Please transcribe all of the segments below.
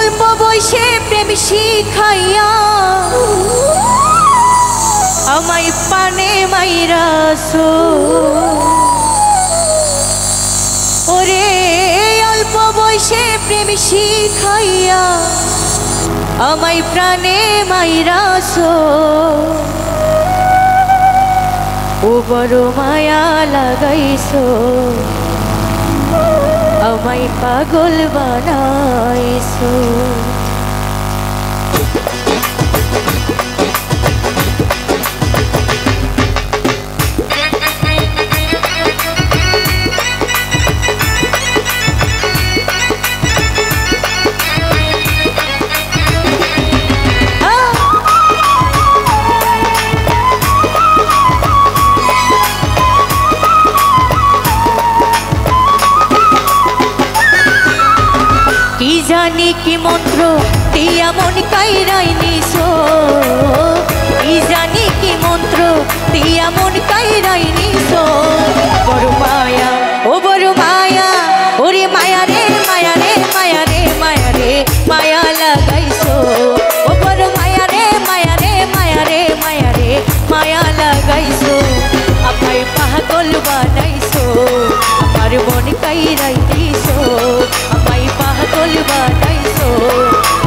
অল্প বয়সে প্রেম শিখাইয়া আমায় পানে মাইরাছো ওরে অল্প বয়সে প্রেম শিখাইয়া আমায় প্রাণে মাইরাছো ও বড় মায়া লাগাইছো আমায় পাগল বানাইছো জানি কি মন্ত্র দিয়া মন কাইরাই নিছো কি জানি কি মন্ত্র দিয়া মন কাইরাই নিছো বড় মায়া ও বড় মায়া ওরে মায়া রে মায়া রে মায়া রে মায়া রে মায়া লাগাইছো ও বড় মায়া রে মায়া রে মায়া রে মায়া রে মায়া লাগাইছো আমায় পাগল বানাইছো আমার মন কাইরাই নিছো আমায় পাগল বানাইছো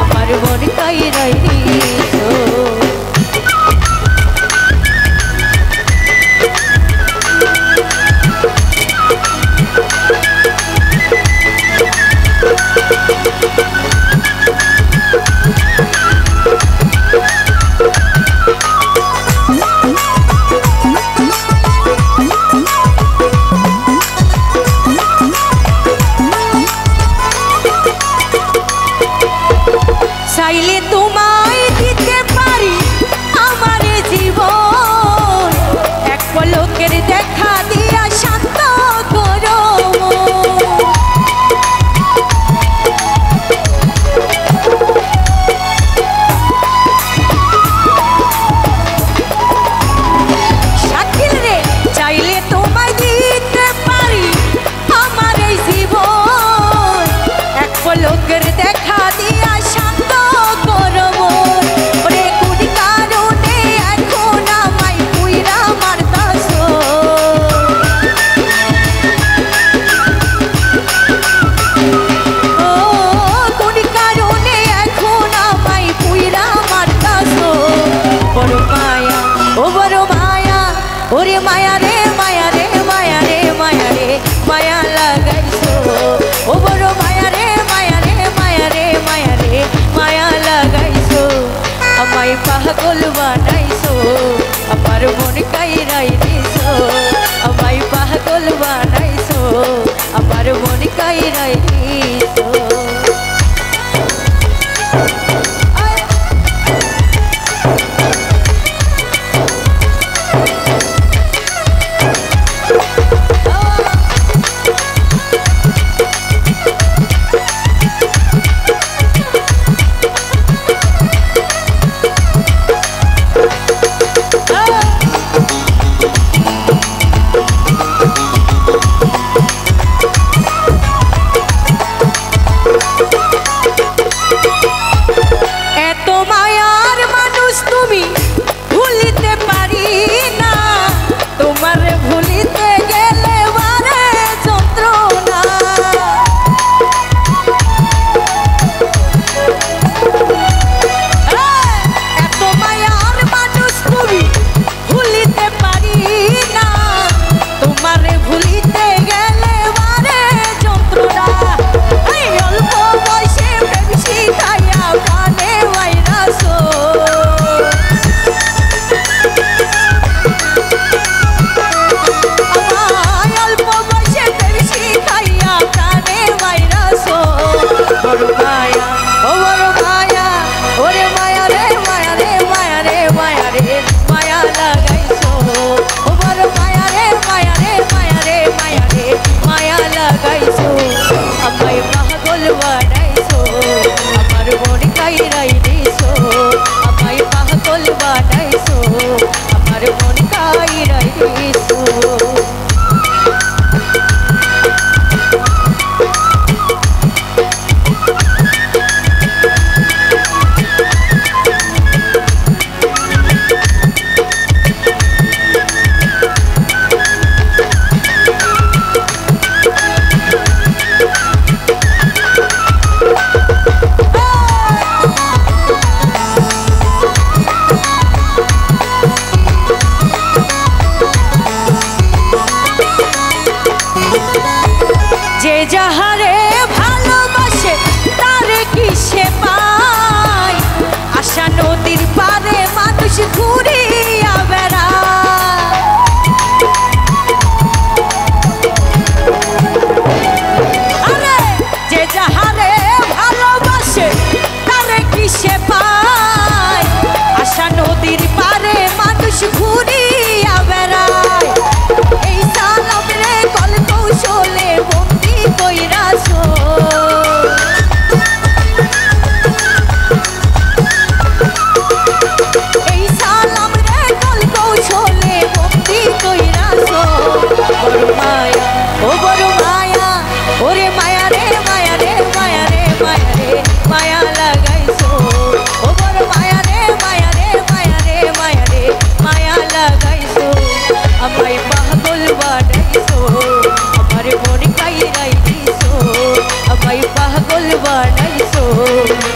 আমার মন কাইরাই নিছো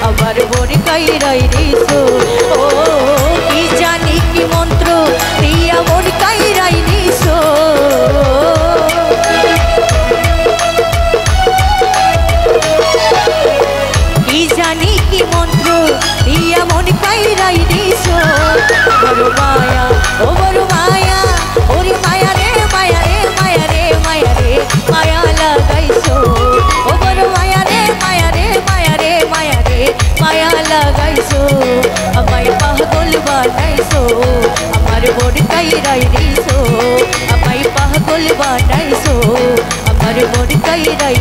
আমার মন কাইরাই নিছো ও কি জানি কি মন্ত্র দিয়া মন কাইরাই নিছো কি জানি কি মন্ত্র দিয়া মন কাইরাই নিছো বড় মায়া ও বড় মায়া ওরে মায়া রে মায়া রে মায়া রে মায়া রে মায়া লাগাইছো ও বড় মায়া রে মায়া রে মায়া রে মায়া রে মায়া লাগাইছো আমায় পাগল বানাইছো আমার মন কাইরাই নিছো আমায় পাগল বানাইছো আমার মন কাইরাই